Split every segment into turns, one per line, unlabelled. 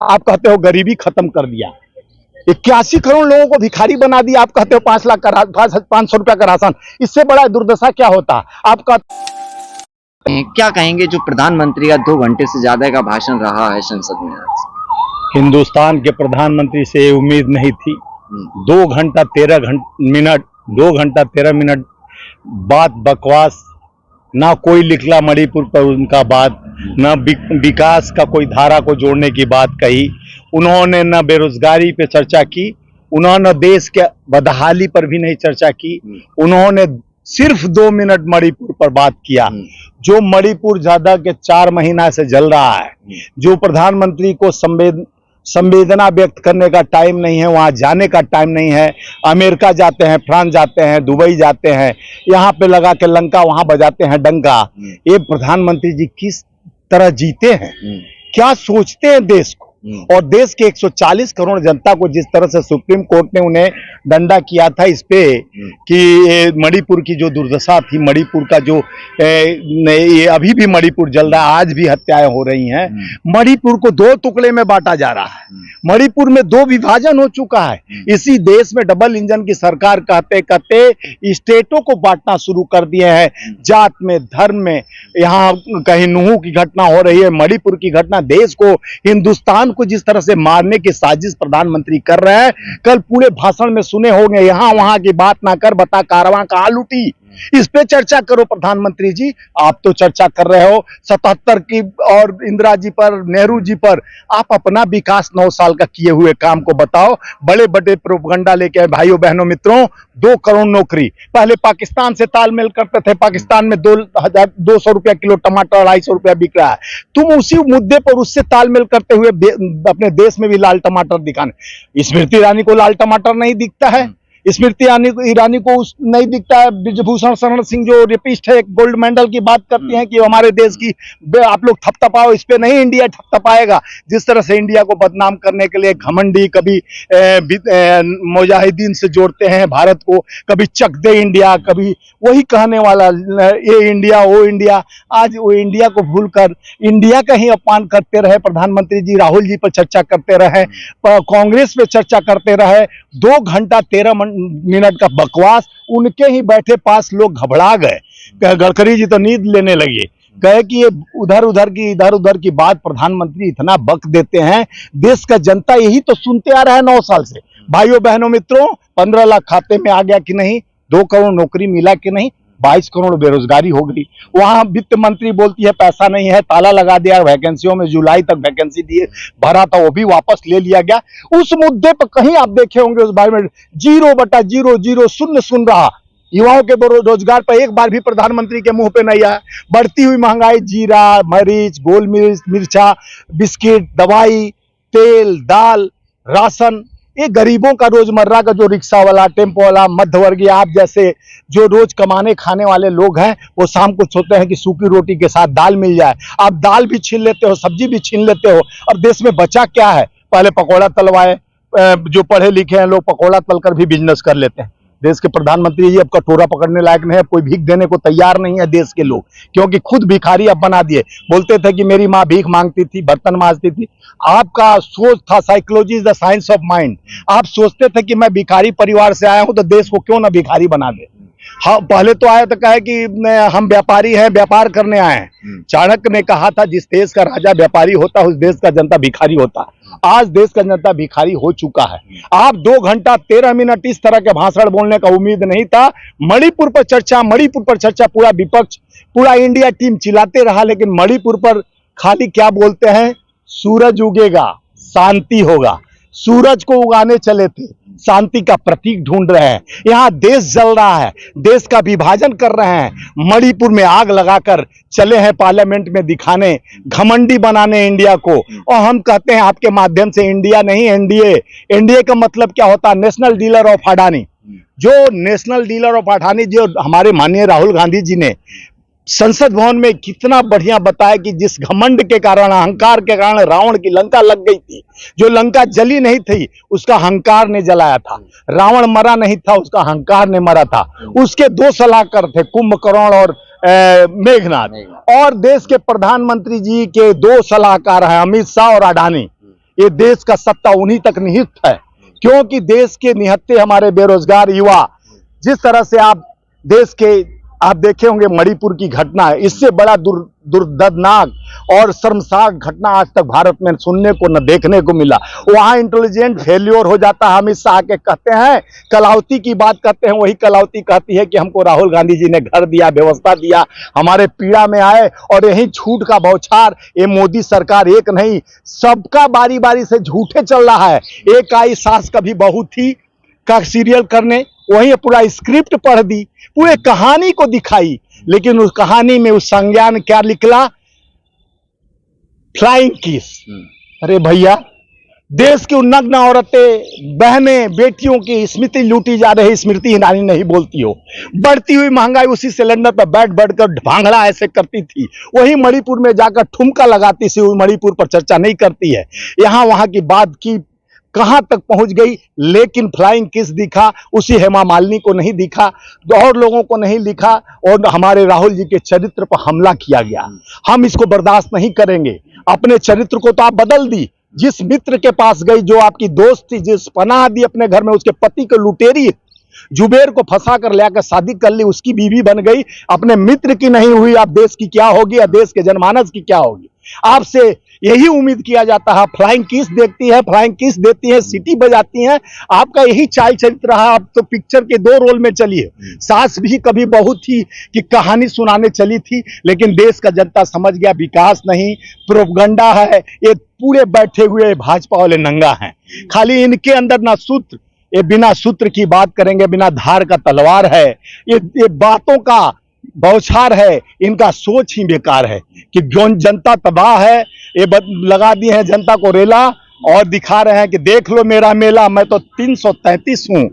आप कहते हो गरीबी खत्म कर दिया। 81 करोड़ लोगों को भिखारी बना दिया। आप कहते हो 5 लाख का 500 रुपया का राशन। इससे बड़ा दुर्दशा क्या होता? आपका
क्या कहेंगे जो प्रधानमंत्री का 2 घंटे से ज्यादा का भाषण रहा है संसद में आज?
हिंदुस्तान के प्रधानमंत्री से ये उम्मीद नहीं थी। 2 घंटा 13 मिनट बात बकवास, ना कोई निकला मणिपुर पर उनका बात, ना विकास का कोई धारा को जोड़ने की बात कही उन्होंने, ना बेरोजगारी पे चर्चा की उन्होंने, देश के बदहाली पर भी नहीं चर्चा की उन्होंने। सिर्फ 2 मिनट मणिपुर पर बात किया, जो मणिपुर ज्यादा के 4 महीना से जल रहा है, जो प्रधानमंत्री को संवेदना व्यक्त करने का टाइम नहीं है, वहां जाने का टाइम नहीं है। अमेरिका जाते हैं, फ्रांस जाते हैं, दुबई जाते हैं, यहाँ पे लगा के लंका वहां बजाते हैं डंका। ये प्रधानमंत्री जी किस तरह जीते हैं, क्या सोचते हैं देश को, और देश के 140 करोड़ जनता को जिस तरह से सुप्रीम कोर्ट ने उन्हें डंडा किया था इस पे कि मणिपुर की जो दुर्दशा थी, मणिपुर का जो ये अभी भी मणिपुर जल रहा है, आज भी हत्याएं हो रही हैं। मणिपुर को 2 टुकड़े में बांटा जा रहा है, मणिपुर में 2 विभाजन हो चुका है। इसी देश में डबल इंजन की सरकार कहते कहते स्टेटों को बांटना शुरू कर दिए हैं, जात में, धर्म में। यहाँ कहीं नूहू की घटना हो रही है, मणिपुर की घटना। देश को, हिंदुस्तान को जिस तरह से मारने की साजिश प्रधानमंत्री कर रहे हैं, कल पूरे भाषण में सुने होंगे, यहां वहां की बात ना कर, बता कारवां कहां लूटी। इस पे चर्चा करो प्रधानमंत्री जी। आप तो चर्चा कर रहे हो 77 की और इंदिरा जी पर, नेहरू जी पर। आप अपना विकास 9 साल का किए हुए काम को बताओ। बड़े बड़े प्रोपगंडा लेके आए भाइयों बहनों मित्रों। 2 करोड़ नौकरी, पहले पाकिस्तान से तालमेल करते थे, पाकिस्तान में 200 रुपया किलो टमाटर, 250 रुपया बिक रहा है। तुम उसी मुद्दे पर उससे तालमेल करते हुए अपने देश में भी लाल टमाटर दिखाने। स्मृति ईरानी को लाल टमाटर नहीं दिखता है, स्मृति ईरानी को नहीं दिखता है। ब्रिजभूषण शरण सिंह जो रेपिस्ट है, गोल्ड मेडल की बात करती हैं कि हमारे देश की आप लोग थपथपाओ, इस पे नहीं इंडिया थपथपाएगा। जिस तरह से इंडिया को बदनाम करने के लिए घमंडी, कभी मुजाहिदीन से जोड़ते हैं भारत को, कभी चक दे इंडिया, कभी वही कहने वाला ये इंडिया वो इंडिया। आज वो इंडिया को भूलकर इंडिया का ही अपमान करते रहे प्रधानमंत्री जी। राहुल जी पर चर्चा करते रहे, कांग्रेस पे चर्चा करते रहे। 2 घंटा 13 मिनट का बकवास। उनके ही बैठे पास लोग घबरा गए। गडकरी जी तो नींद लेने लगे, कहे कि ये इधर उधर की बात प्रधानमंत्री इतना बक देते हैं। देश का जनता यही तो सुनते आ रहा है 9 साल से। भाइयों बहनों मित्रों, 15 लाख खाते में आ गया कि नहीं, 2 करोड़ नौकरी मिला कि नहीं, 22 करोड़ बेरोजगारी हो गई। वहां वित्त मंत्री बोलती है पैसा नहीं है, ताला लगा दिया वैकेंसियों में। जुलाई तक वैकेंसी दिए भरा था, वो भी वापस ले लिया गया। उस मुद्दे पर कहीं आप देखे होंगे उस बारे में 0/000 शून्य सुन रहा। युवाओं के रोजगार पर एक बार भी प्रधानमंत्री के मुंह पे नहीं आया। बढ़ती हुई महंगाई, जीरा, मरीच, गोल मिर्च, मिर्चा, बिस्किट, दवाई, तेल, दाल, राशन, ये गरीबों का रोजमर्रा का जो रिक्शा वाला, टेम्पो वाला, मध्यवर्गीय, आप जैसे जो रोज कमाने खाने वाले लोग हैं, वो शाम को सोचते हैं कि सूखी रोटी के साथ दाल मिल जाए। आप दाल भी छीन लेते हो, सब्जी भी छीन लेते हो, और देश में बचा क्या है? पहले पकौड़ा तलवाए, जो पढ़े लिखे हैं लोग पकौड़ा तलकर भी बिजनेस कर लेते हैं। देश के प्रधानमंत्री जी अब कटोरा पकड़ने लायक नहीं है, कोई भीख देने को तैयार नहीं है देश के लोग, क्योंकि खुद भिखारी अब बना दिए। बोलते थे कि मेरी माँ भीख मांगती थी, बर्तन मांजती थी। आपका सोच था, psychology is the science of mind. आप सोचते थे कि मैं भिखारी परिवार से आया हूं, तो देश को क्यों ना भिखारी बना दे। हाँ, पहले तो आया तो कहे कि हम व्यापारी हैं, व्यापार करने आए हैं। चाणक्य ने कहा था जिस देश का राजा व्यापारी होता है उस देश का जनता भिखारी होता है। आज देश का जनता भिखारी हो चुका है। आप 2 घंटा 13 मिनट इस तरह के भाषण बोलने का उम्मीद नहीं था। मणिपुर पर चर्चा, पूरा विपक्ष, पूरा इंडिया टीम चिल्लाते रहा, लेकिन मणिपुर पर खाली क्या बोलते हैं, सूरज उगेगा शांति होगा। सूरज को उगाने चले थे, शांति का प्रतीक ढूंढ रहे हैं। यहाँ देश जल रहा है, देश का विभाजन कर रहे हैं। मणिपुर में आग लगाकर चले हैं पार्लियामेंट में दिखाने, घमंडी बनाने इंडिया को। और हम कहते हैं आपके माध्यम से इंडिया नहीं, एनडीए। एनडीए का मतलब क्या होता है? National dealer of Adani. जो नेशनल डीलर ऑफ अडानी, जो हमारे माननीय राहुल गांधी जी ने संसद भवन में कितना बढ़िया बताया कि जिस घमंड के कारण, अहंकार के कारण रावण की लंका लग गई थी। जो लंका जली नहीं थी उसका अहंकार ने जलाया था। रावण मरा नहीं था, उसका अहंकार ने मरा था। उसके 2 सलाहकार थे, कुंभकर्ण और मेघनाथ। और देश के प्रधानमंत्री जी के 2 सलाहकार हैं, अमित शाह और अडानी। ये देश का सत्ता उन्हीं तक निहित है, क्योंकि देश के निहत्ते हमारे बेरोजगार युवा, जिस तरह से आप देश के आप देखे होंगे मणिपुर की घटना है, इससे बड़ा दुर्दर्दनाक और शर्मसार घटना आज तक भारत में सुनने को न देखने को मिला। वहां इंटेलिजेंट फेल्योर हो जाता है। अमित शाह के कहते हैं, कलावती की बात करते हैं, वही कलावती कहती है कि हमको राहुल गांधी जी ने घर दिया, व्यवस्था दिया, हमारे पीड़ा में आए, और यही झूठ का बौछार ये मोदी सरकार एक नहीं सबका बारी बारी से झूठे चल रहा है। एक आई सास कभी बहू थी का सीरियल करने, वही पूरा स्क्रिप्ट पढ़ दी, पूरे कहानी को दिखाई, लेकिन उस कहानी में उस संज्ञान क्या निकला? Flying kiss. अरे भैया, देश की नग्न औरतें, बहनें, बेटियों की स्मृति लूटी जा रही, स्मृति ईरानी नहीं बोलती हो। बढ़ती हुई महंगाई उसी सिलेंडर पर बैठ बैठकर भांगड़ा ऐसे करती थी, वही मणिपुर में जाकर ठुमका लगाती थी, मणिपुर पर चर्चा नहीं करती है। यहां वहां की बात की कहां तक पहुंच गई, लेकिन फ्लाइंग किस दिखा, उसी हेमा मालिनी को नहीं दिखा, और लोगों को नहीं लिखा, और हमारे राहुल जी के चरित्र पर हमला किया गया। हम इसको बर्दाश्त नहीं करेंगे। अपने चरित्र को तो आप बदल दी, जिस मित्र के पास गई, जो आपकी दोस्त थी, जिस पनाह दी अपने घर में, उसके पति को लुटेरी जुबेर को फंसा कर लाकर शादी कर ली, उसकी बीवी बन गई, अपने मित्र की नहीं हुई, आप देश की क्या होगी, या देश के जनमानस की क्या होगी? आपसे यही उम्मीद किया जाता है। फ्लाइंग किस देखती है, फ्लाइंग किस देती है, सीटी बजाती है, आपका यही चाल चरित्र रहा। आप तो पिक्चर के 2 रोल में चली है। सास भी कभी बहू थी कि कहानी सुनाने चली थी, लेकिन देश का जनता समझ गया विकास नहीं, प्रोपगंडा है। ये पूरे बैठे हुए भाजपा वाले नंगा हैं, खाली इनके अंदर ना सूत्र, ये बिना सूत्र की बात करेंगे, बिना धार का तलवार है, ये बातों का बौछार है, इनका सोच ही बेकार है कि जनता तबाह है। ये लगा दिए हैं जनता को रेला, और दिखा रहे हैं कि देख लो मेरा मेला, मैं तो 333 हूं।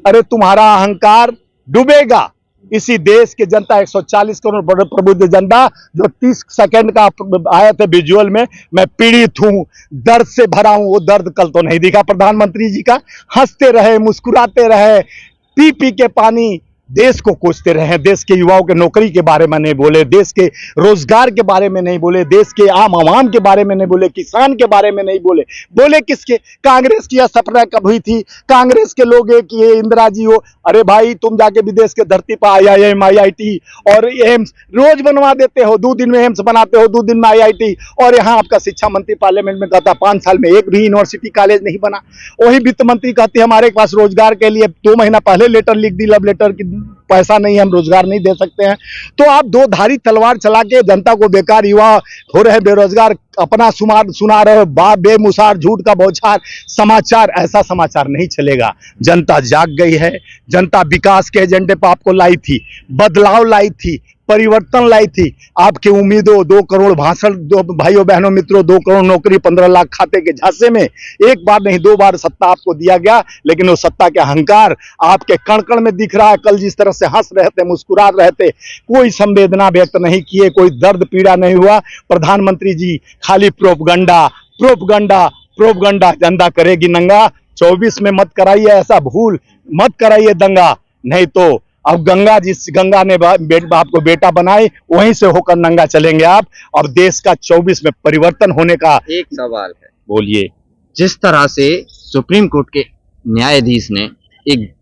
अरे तुम्हारा अहंकार डूबेगा। इसी देश के जनता 140 करोड़ प्रबुद्ध जनता, जो 30 सेकंड का आया थे विजुअल में, मैं पीड़ित हूं, दर्द से भरा हूं, वो दर्द कल तो नहीं दिखा प्रधानमंत्री जी का। हंसते रहे, मुस्कुराते रहे, पी पी के पानी देश को कोसते रहे। देश के युवाओं के नौकरी के बारे में नहीं बोले, देश के रोजगार के बारे में नहीं बोले, देश के आम आवाम के बारे में नहीं बोले, किसान के बारे में नहीं बोले। बोले किसके? कांग्रेस की यह सपना कब हुई थी? कांग्रेस के लोग एक ये इंदिरा जी हो, अरे भाई तुम जाके विदेश के धरती पर IIM, IIT और एम्स रोज बनवा देते हो, 2 दिन में एम्स बनाते हो, 2 दिन में IIT, और यहाँ आपका शिक्षा मंत्री पार्लियामेंट में कहता 5 साल में एक भी यूनिवर्सिटी कॉलेज नहीं बना। वही वित्त मंत्री कहते हमारे पास रोजगार के लिए 2 महीना पहले लेटर लिख दी, लव लेटर की पैसा नहीं, हम रोजगार नहीं दे सकते हैं। तो आप 2 धारी तलवार चला के जनता को, बेकार युवा हो रहे बेरोजगार, अपना सुना रहे बेमुसार झूठ का बौछार समाचार। ऐसा समाचार नहीं चलेगा। जनता जाग गई है। जनता विकास के एजेंडे पर आपको लाई थी, बदलाव लाई थी, परिवर्तन लाई थी। आपकी उम्मीदों 2 करोड़ भाषण, 2 भाइयों बहनों मित्रों, 2 करोड़ नौकरी, 15 लाख खाते के झांसे में एक बार नहीं 2 बार सत्ता आपको दिया गया, लेकिन वो सत्ता के अहंकार आपके कण कण में दिख रहा है। कल जिस तरह से हंस रहे थे, मुस्कुरा रहे थे, कोई संवेदना व्यक्त नहीं किए, कोई दर्द पीड़ा नहीं हुआ। प्रधानमंत्री जी खाली प्रोपगंडा प्रोपगंडा प्रोपगंडा। जनता करेगी नंगा। 24 में मत कराइए ऐसा भूल, मत कराइए दंगा, नहीं तो अब गंगा, जिस गंगा ने आपको बेटा बनाई, वहीं से होकर नंगा चलेंगे आप। और देश का 24 में परिवर्तन होने का
एक सवाल है,
बोलिए।
जिस तरह से सुप्रीम कोर्ट के न्यायाधीश ने एक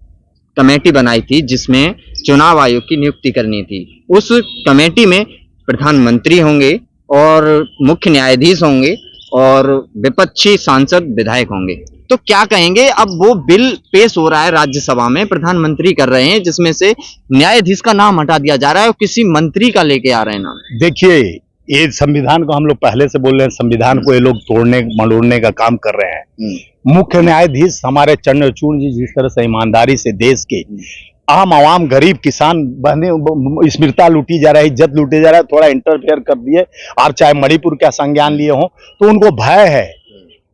कमेटी बनाई थी जिसमें चुनाव आयोग की नियुक्ति करनी थी, उस कमेटी में प्रधानमंत्री होंगे और मुख्य न्यायाधीश होंगे और विपक्षी सांसद विधायक होंगे, तो क्या कहेंगे? अब वो बिल पेश हो रहा है राज्यसभा में, प्रधानमंत्री कर रहे हैं, जिसमें से न्यायाधीश का नाम हटा दिया जा रहा है और किसी मंत्री का लेके आ रहे हैं नाम।
देखिए, ये संविधान को हम लोग पहले से बोल रहे हैं, संविधान को ये लोग तोड़ने मरोड़ने का काम कर रहे हैं। मुख्य न्यायाधीश हमारे चंद्रचूड़ जी जिस तरह से ईमानदारी से देश के आम आवाम, गरीब किसान बहने स्मृता लूटी जा रहा है, इज्जत लूटी जा रहा है, थोड़ा इंटरफेयर कर दिए, और चाहे मणिपुर का संज्ञान लिए हों, तो उनको भय है।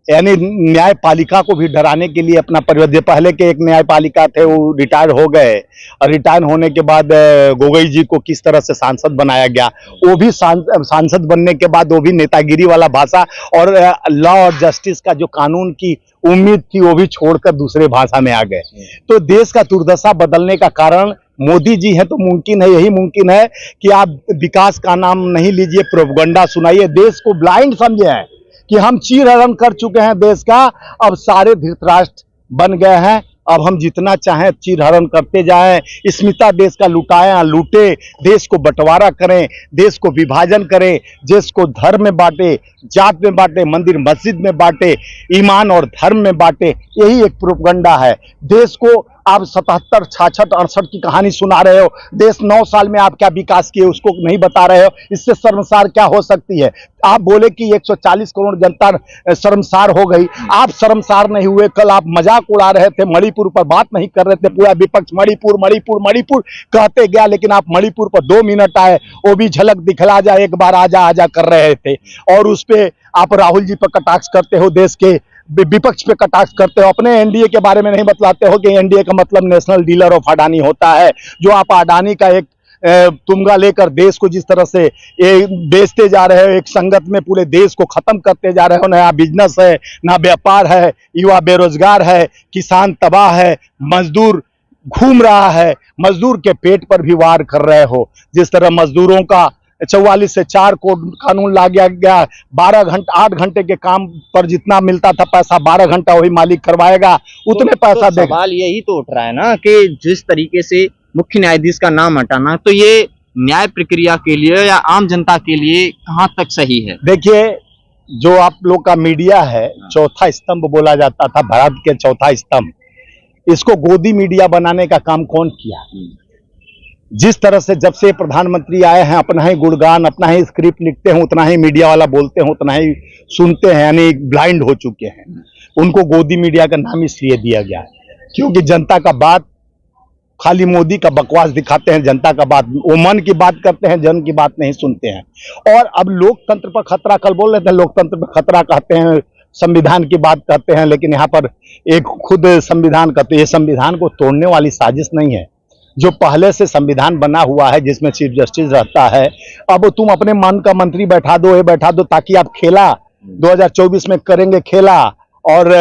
यानी न्यायपालिका को भी डराने के लिए अपना परिवर्तन। पहले के एक न्यायपालिका थे, वो रिटायर हो गए, और रिटायर होने के बाद गोगोई जी को किस तरह से सांसद बनाया गया, वो भी सांसद बनने के बाद वो भी नेतागिरी वाला भाषा और लॉ और जस्टिस का जो कानून की उम्मीद थी, वो भी छोड़कर दूसरे भाषा में आ गए। तो देश का दुर्दशा बदलने का कारण मोदी जी हैं, तो मुमकिन है, यही मुमकिन है कि आप विकास का नाम नहीं लीजिए, प्रोपगंडा सुनाइए, देश को ब्लाइंड समझे हैं कि हम चीरहरण कर चुके हैं देश का, अब सारे धृतराष्ट्र बन गए हैं। अब हम जितना चाहें चीरहरण करते जाएं, स्मिता देश का लुटाया लूटे, देश को बंटवारा करें, देश को विभाजन करें, देश को धर्म में बांटे, जात में बांटे, मंदिर मस्जिद में बांटे, ईमान और धर्म में बांटे, यही एक प्रोपगंडा है। देश को आप 77, 66, 68 की कहानी सुना रहे हो, देश 9 साल में आप क्या विकास किए उसको नहीं बता रहे हो, इससे शर्मसार क्या हो सकती है। आप बोले कि 140 करोड़ जनता शर्मसार हो गई, आप शर्मसार नहीं हुए। कल आप मजाक उड़ा रहे थे, मणिपुर पर बात नहीं कर रहे थे, पूरा विपक्ष मणिपुर मणिपुर मणिपुर कहते गया, लेकिन आप मणिपुर पर 2 मिनट आए, वो भी झलक दिखला जा, एक बार आजा आजा कर रहे थे, और उस पे आप राहुल जी पर कटाक्ष करते हो, देश के विपक्ष पे कटाक्ष करते हो, अपने एनडीए के बारे में नहीं बतलाते हो कि एनडीए का मतलब नेशनल डीलर ऑफ अडानी होता है। जो आप अडानी का एक तुंगा लेकर देश को जिस तरह से बेचते जा रहे हो, एक संगत में पूरे देश को खत्म करते जा रहे हो, ना बिजनेस है, ना व्यापार है, युवा बेरोजगार है, किसान तबाह है, मजदूर घूम रहा है, मजदूर के पेट पर भी वार कर रहे हो। जिस तरह मजदूरों का 44 से 4 कोड कानून ला गया, 8 घंटे के काम पर जितना मिलता था पैसा 12 घंटा वही मालिक करवाएगा, उतने पैसा देगा।
सवाल यही तो उठ रहा है ना कि जिस तरीके से मुख्य न्यायाधीश का नाम हटाना, तो ये न्याय प्रक्रिया के लिए या आम जनता के लिए कहाँ तक सही है?
देखिए, जो आप लोग का मीडिया है, चौथा स्तंभ बोला जाता था, भारत के चौथा स्तंभ, इसको गोदी मीडिया बनाने का काम कौन किया? जिस तरह से जब से प्रधानमंत्री आए हैं, अपना ही गुणगान, अपना ही स्क्रिप्ट लिखते हैं, उतना ही मीडिया वाला बोलते हैं, उतना ही सुनते हैं, यानी ब्लाइंड हो चुके हैं। उनको गोदी मीडिया का नाम इसलिए दिया गया है क्योंकि जनता का बात, खाली मोदी का बकवास दिखाते हैं, जनता का बात, वो मन की बात करते हैं, जन की बात नहीं सुनते हैं। और अब लोकतंत्र पर खतरा, कल बोल रहे थे लोकतंत्र पर खतरा कहते हैं, संविधान की बात करते हैं, लेकिन यहाँ पर एक खुद संविधान कहते हैं, ये संविधान को तोड़ने वाली साजिश नहीं है। जो पहले से संविधान बना हुआ है जिसमें चीफ जस्टिस रहता है, अब तुम अपने मन का मंत्री बैठा दो, ये बैठा दो, ताकि आप खेला 2024 में करेंगे खेला और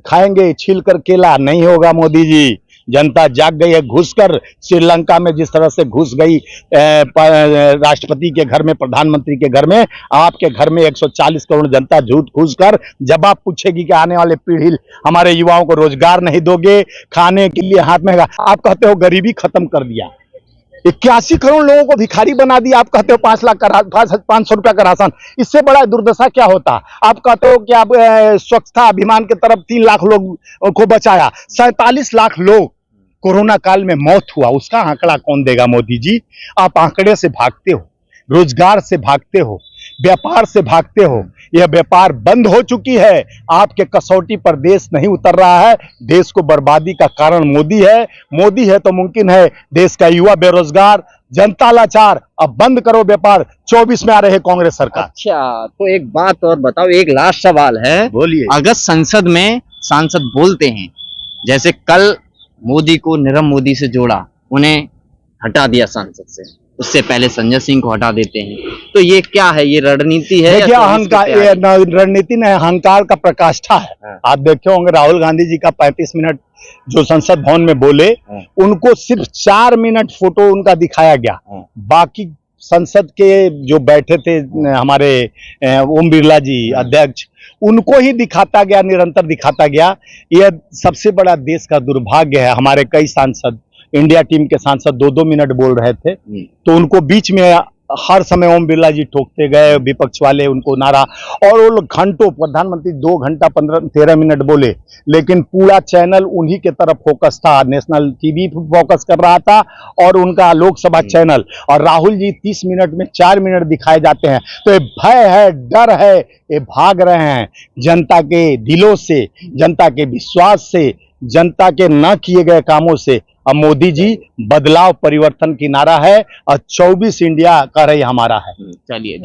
खाएंगे छील कर केला। नहीं होगा मोदी जी, जनता जाग गई है। घुसकर श्रीलंका में जिस तरह से घुस गई राष्ट्रपति के घर में, प्रधानमंत्री के घर में, आपके घर में 140 करोड़ जनता झूठ घुसकर जवाब पूछेगी कि आने वाले पीढ़ी हमारे युवाओं को रोजगार नहीं दोगे, खाने के लिए हाथ में, आप कहते हो गरीबी खत्म कर दिया, 81 करोड़ लोगों को भिखारी बना दिया, आप कहते हो 500 रुपया का राशन। इससे बड़ा दुर्दशा क्या होता? आप कहते हो कि आप स्वच्छता अभियान की तरफ 3 लाख लोग को बचाया, 47 लाख लोग कोरोना काल में मौत हुआ, उसका आंकड़ा कौन देगा? मोदी जी, आप आंकड़े से भागते हो, रोजगार से भागते हो, व्यापार से भागते हो। यह व्यापार बंद हो चुकी है, आपके कसौटी पर देश नहीं उतर रहा है। देश को बर्बादी का कारण मोदी है। मोदी है तो मुमकिन है देश का युवा बेरोजगार, जनता लाचार। अब बंद करो व्यापार, 24 में आ रहे कांग्रेस सरकार।
अच्छा, तो एक बात और बताओ, एक लास्ट सवाल है,
बोलिए।
अगर संसद में सांसद बोलते हैं, जैसे कल मोदी को नीरव मोदी से जोड़ा, उन्हें हटा दिया सांसद से, उससे पहले संजय सिंह को हटा देते हैं, तो ये क्या है? ये रणनीति है?
देखिए, अहंकार, रणनीति नहीं, अहंकार का प्रकाष्ठा है। आप देखे होंगे राहुल गांधी जी का 35 मिनट जो संसद भवन में बोले, उनको सिर्फ 4 मिनट फोटो उनका दिखाया गया, बाकी संसद के जो बैठे थे हमारे ओम बिरला जी अध्यक्ष, उनको ही दिखाता गया, निरंतर दिखाता गया। यह सबसे बड़ा देश का दुर्भाग्य है। हमारे कई सांसद, इंडिया टीम के सांसद 2-2 मिनट बोल रहे थे, तो उनको बीच में हर समय ओम बिरला जी ठोकते गए, विपक्ष वाले उनको नारा, और वो लोग घंटों, प्रधानमंत्री 2 घंटा 15-13 मिनट बोले, लेकिन पूरा चैनल उन्हीं के तरफ फोकस था। नेशनल टीवी फोकस कर रहा था और उनका लोकसभा चैनल, और राहुल जी 30 मिनट में 4 मिनट दिखाए जाते हैं। तो ये भय है, डर है, ये भाग रहे हैं जनता के दिलों से, जनता के विश्वास से, जनता के न किए गए कामों से। अब मोदी जी बदलाव परिवर्तन की नारा है और 24 इंडिया का रही हमारा है।
चलिए।